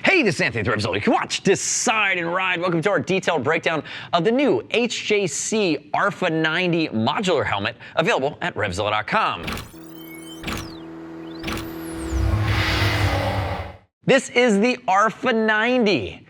Hey, this is Anthony with RevZilla. You can watch, decide, and ride. Welcome to our detailed breakdown of the new HJC RPHA 90 modular helmet, available at RevZilla.com. This is the RPHA 90.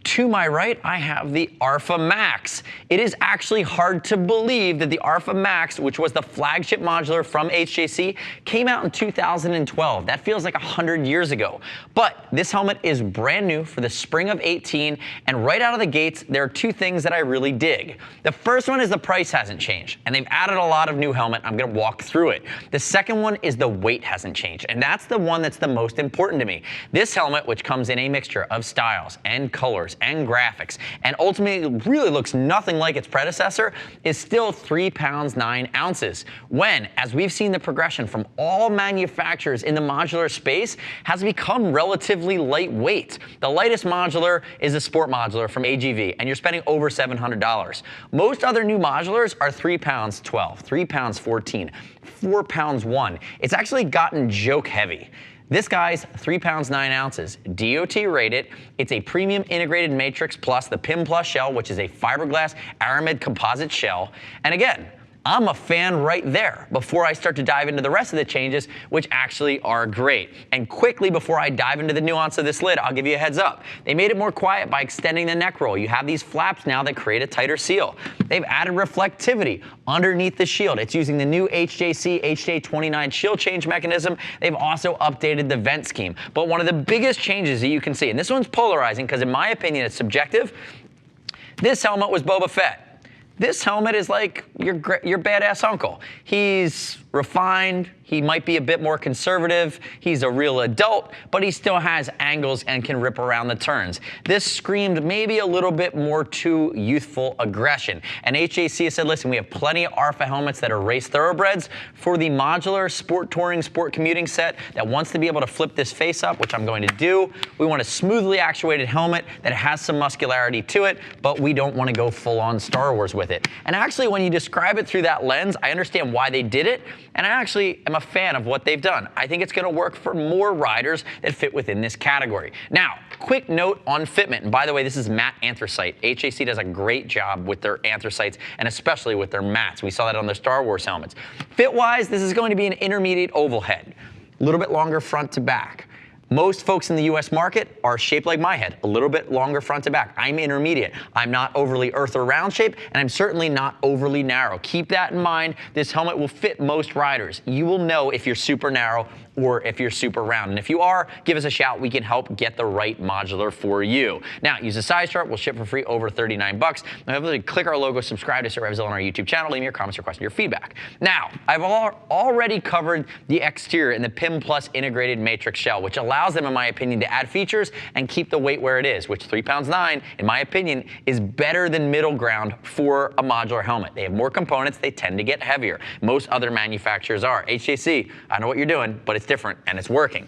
To my right, I have the RPHA Max. It is actually hard to believe that the RPHA Max, which was the flagship modular from HJC, came out in 2012. That feels like 100 years ago. But this helmet is brand new for the spring of 18, and right out of the gates, there are two things that I really dig. The first one is the price hasn't changed, and they've added a lot of new helmet. I'm gonna walk through it. The second one is the weight hasn't changed, and that's the one that's the most important to me. This helmet, which comes in a mixture of styles and colors and graphics, and ultimately really looks nothing like its predecessor, is still 3 pounds 9 ounces. When, as we've seen the progression from all manufacturers in the modular space, has become relatively lightweight. The lightest modular is a sport modular from AGV, and you're spending over $700. Most other new modulars are 3 pounds 12, 3 pounds 14, 4 pounds 1. It's actually gotten joke heavy. This guy's 3 pounds 9 ounces, DOT rated. It's a premium integrated matrix plus the P.I.M Plus shell, which is a fiberglass aramid composite shell. And again, I'm a fan right there before I start to dive into the rest of the changes, which actually are great. And quickly, before I dive into the nuance of this lid, I'll give you a heads up. They made it more quiet by extending the neck roll. You have these flaps now that create a tighter seal. They've added reflectivity underneath the shield. It's using the new HJC HJ29 shield change mechanism. They've also updated the vent scheme. But one of the biggest changes that you can see, and this one's polarizing because in my opinion it's subjective, this helmet was Boba Fett. This helmet is like your badass uncle. He's refined, he might be a bit more conservative, he's a real adult, but he still has angles and can rip around the turns. This screamed maybe a little bit more to youthful aggression. And HJC has said, listen, we have plenty of RPHA helmets that are race thoroughbreds. For the modular sport touring, sport commuting set that wants to be able to flip this face up, which I'm going to do, we want a smoothly actuated helmet that has some muscularity to it, but we don't want to go full on Star Wars with it. And actually, when you describe it through that lens, I understand why they did it, and I actually am a fan of what they've done. I think it's going to work for more riders that fit within this category. Now, quick note on fitment, and by the way, this is matte anthracite. HJC does a great job with their anthracites, and especially with their mattes. We saw that on their Star Wars helmets. Fit-wise, this is going to be an intermediate oval head, a little bit longer front to back. Most folks in the US market are shaped like my head, a little bit longer front to back. I'm intermediate. I'm not overly earth or round shape, and I'm certainly not overly narrow. Keep that in mind. This helmet will fit most riders. You will know if you're super narrow or if you're super round. And if you are, give us a shout. We can help get the right modular for you. Now, use a size chart. We'll ship for free over 39 bucks. Now, click our logo, subscribe to us at RevZilla on our YouTube channel. Leave me your comments or questions, your feedback. Now, I've already covered the exterior in the P.I.M Plus integrated matrix shell, which allows them, in my opinion, to add features and keep the weight where it is, which 3 pounds 9, in my opinion, is better than middle ground for a modular helmet. They have more components. They tend to get heavier. Most other manufacturers are. HJC, I know what you're doing, but it's different and it's working.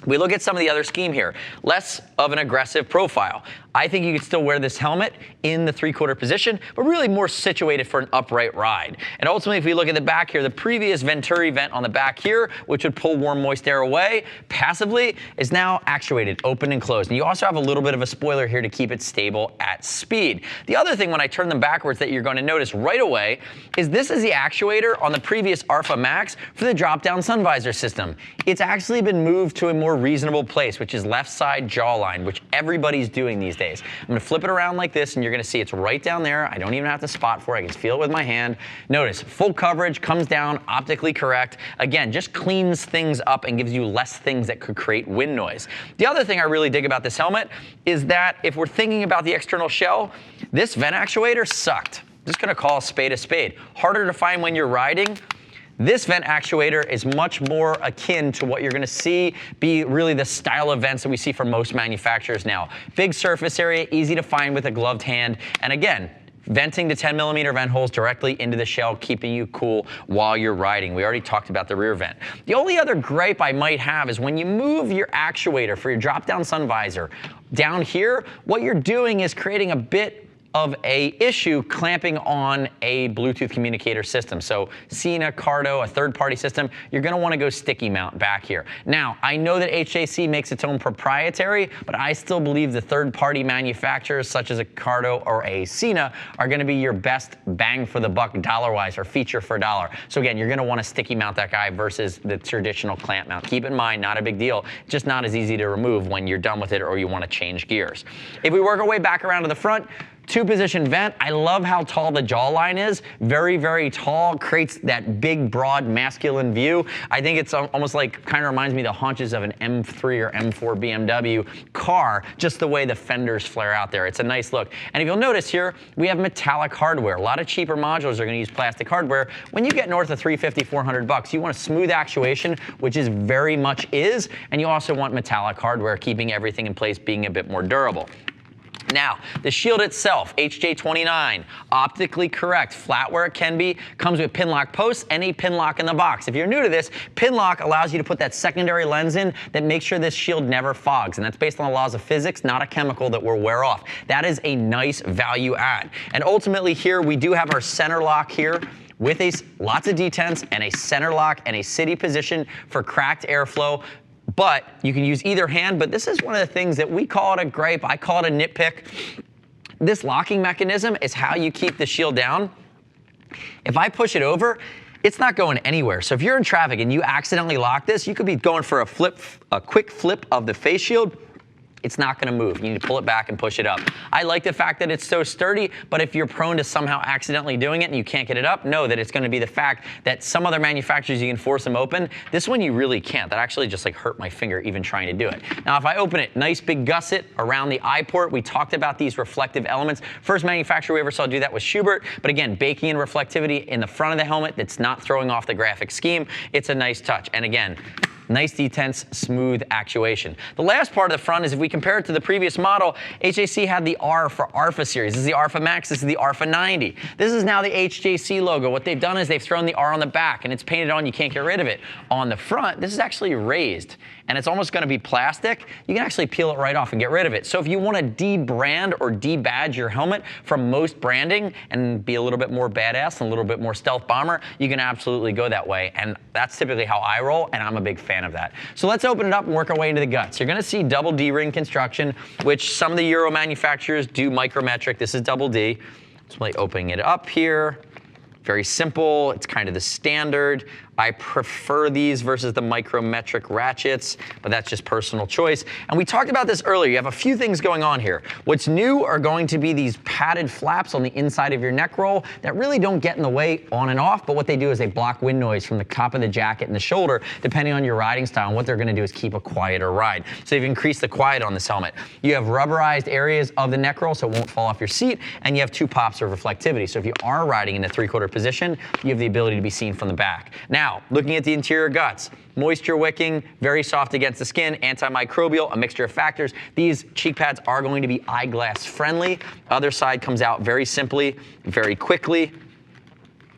We look at some of the other scheme here. Less of an aggressive profile. I think you could still wear this helmet in the 3/4 position, but really more situated for an upright ride. And ultimately, if we look at the back here, the previous Venturi vent on the back here, which would pull warm, moist air away passively, is now actuated, open and closed. And you also have a little bit of a spoiler here to keep it stable at speed. The other thing when I turn them backwards that you're going to notice right away is this is the actuator on the previous RPHA Max for the drop-down sun visor system. It's actually been moved to a more reasonable place, which is left side jawline, which everybody's doing these days. I'm going to flip it around like this, and you're going to see it's right down there. I don't even have to spot for it. I can feel it with my hand. Notice, full coverage, comes down, optically correct. Again, just cleans things up and gives you less things that could create wind noise. The other thing I really dig about this helmet is that if we're thinking about the external shell, this vent actuator sucked. I'm just going to call a spade. Harder to find when you're riding. This vent actuator is much more akin to what you're going to see be really the style of vents that we see from most manufacturers now. Big surface area, easy to find with a gloved hand, and again, venting to 10mm vent holes directly into the shell, keeping you cool while you're riding. We already talked about the rear vent. The only other gripe I might have is when you move your actuator for your drop-down sun visor down here, what you're doing is creating a bit of a issue clamping on a Bluetooth communicator system. So Sena, Cardo, a third-party system, you're gonna wanna go sticky mount back here. Now, I know that HJC makes its own proprietary, but I still believe the third-party manufacturers such as a Cardo or a Sena are gonna be your best bang for the buck dollar-wise or feature for dollar. So again, you're gonna wanna sticky mount that guy versus the traditional clamp mount. Keep in mind, not a big deal, just not as easy to remove when you're done with it or you wanna change gears. If we work our way back around to the front, two-position vent. I love how tall the jawline is. Very, very tall, creates that big, broad, masculine view. I think it's almost like, kind of reminds me of the haunches of an M3 or M4 BMW car, just the way the fenders flare out there. It's a nice look. And if you'll notice here, we have metallic hardware. A lot of cheaper modulars are gonna use plastic hardware. When you get north of $350, $400, you want a smooth actuation, which is very much is, and you also want metallic hardware, keeping everything in place, being a bit more durable. Now, the shield itself, HJ29, optically correct, flat where it can be, comes with pinlock posts and a pinlock in the box. If you're new to this, pinlock allows you to put that secondary lens in that makes sure this shield never fogs, and that's based on the laws of physics, not a chemical that will wear off. That is a nice value add. And ultimately here, we do have our center lock here with lots of detents and a center lock and a city position for cracked airflow. But you can use either hand, but this is one of the things that we call it a gripe, I call it a nitpick. This locking mechanism is how you keep the shield down. If I push it over, it's not going anywhere. So if you're in traffic and you accidentally lock this, you could be going for a quick flip of the face shield. It's not gonna move. You need to pull it back and push it up. I like the fact that it's so sturdy, but if you're prone to somehow accidentally doing it and you can't get it up, know that it's gonna be the fact that some other manufacturers, you can force them open. This one you really can't. That actually just like hurt my finger even trying to do it. Now if I open it, nice big gusset around the eye port. We talked about these reflective elements. First manufacturer we ever saw do that was Schubert, but again, baking in reflectivity in the front of the helmet that's not throwing off the graphic scheme. It's a nice touch. And again, nice detents, smooth actuation. The last part of the front is if we compare it to the previous model, HJC had the R for RPHA series. This is the RPHA Max, this is the RPHA 90. This is now the HJC logo. What they've done is they've thrown the R on the back and it's painted on, you can't get rid of it. On the front, this is actually raised and it's almost gonna be plastic. You can actually peel it right off and get rid of it. So if you wanna de-brand or de-badge your helmet from most branding and be a little bit more badass and a little bit more stealth bomber, you can absolutely go that way. And that's typically how I roll, and I'm a big fan of that. So let's open it up and work our way into the guts. You're gonna see double D-ring construction, which some of the Euro manufacturers do micrometric. This is double D. So I'm opening it up here. Very simple, it's kind of the standard. I prefer these versus the micrometric ratchets, but that's just personal choice. And we talked about this earlier. You have a few things going on here. What's new are going to be these padded flaps on the inside of your neck roll that really don't get in the way on and off, but what they do is they block wind noise from the top of the jacket and the shoulder, depending on your riding style. And what they're gonna do is keep a quieter ride. So you've increased the quiet on this helmet. You have rubberized areas of the neck roll so it won't fall off your seat, and you have 2 pops of reflectivity. So if you are riding in a 3/4 position, you have the ability to be seen from the back. Now, looking at the interior guts, moisture wicking, very soft against the skin, antimicrobial, a mixture of factors. These cheek pads are going to be eyeglass friendly. Other side comes out very simply, very quickly.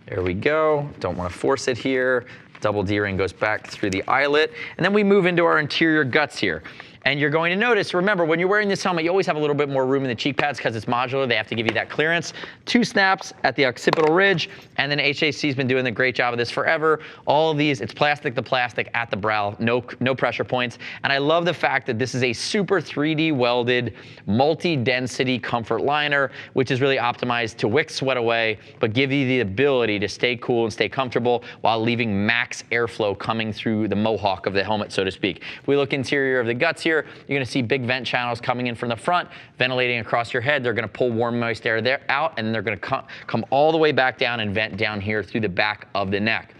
There we go. Don't want to force it here. Double D-ring goes back through the eyelet. And then we move into our interior guts here. And you're going to notice, remember, when you're wearing this helmet, you always have a little bit more room in the cheek pads because it's modular. They have to give you that clearance. 2 snaps at the occipital ridge, and then HJC's been doing a great job of this forever. All of these, it's plastic to plastic at the brow, no pressure points. And I love the fact that this is a super 3D welded, multi-density comfort liner, which is really optimized to wick sweat away, but give you the ability to stay cool and stay comfortable while leaving max airflow coming through the mohawk of the helmet, so to speak. If we look interior of the guts here, you're going to see big vent channels coming in from the front, ventilating across your head. They're going to pull warm, moist air there out, and they're going to come all the way back down and vent down here through the back of the neck.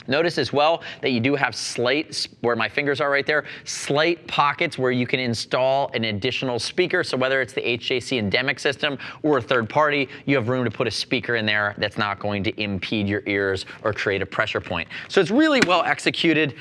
Notice as well that you do have slight, where my fingers are right there, slight pockets where you can install an additional speaker. So whether it's the HJC endemic system or a third party, you have room to put a speaker in there that's not going to impede your ears or create a pressure point. So it's really well executed.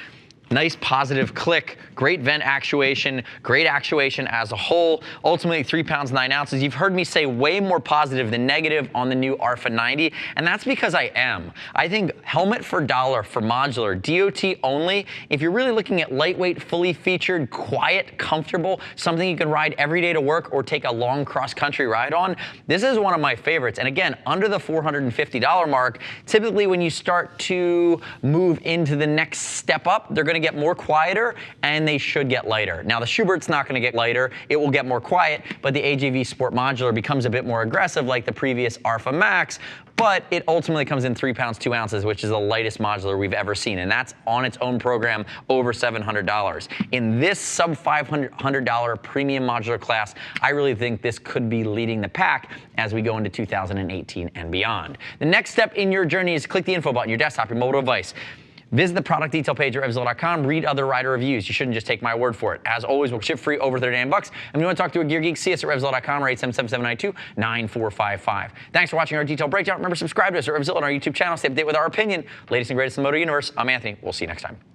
Nice positive click, great vent actuation, great actuation as a whole. Ultimately 3 pounds 9 ounces. You've heard me say way more positive than negative on the new RPHA 90, and that's because I am. I think helmet for dollar for Modular, DOT only. If you're really looking at lightweight, fully featured, quiet, comfortable, something you can ride every day to work or take a long cross-country ride on, this is one of my favorites. And again, under the $450 mark, typically when you start to move into the next step up, they're going to get more quieter and they should get lighter. Now the Schubert's not going to get lighter, it will get more quiet, but the AJV Sport Modular becomes a bit more aggressive like the previous RPHA Max, but it ultimately comes in 3 pounds 2 ounces, which is the lightest Modular we've ever seen, and that's on its own program over $700. In this sub $500 premium Modular class, I really think this could be leading the pack as we go into 2018 and beyond. The next step in your journey is click the info button, your desktop, your mobile device. Visit the product detail page at RevZilla.com, read other rider reviews. You shouldn't just take my word for it. As always, we'll ship free over $39. And if you want to talk to a gear geek, see us at RevZilla.com or 877-792-9455. Thanks for watching our detailed breakdown. Remember, subscribe to us at RevZilla on our YouTube channel. Stay up to date with our opinion. Latest and greatest in the motor universe. I'm Anthony. We'll see you next time.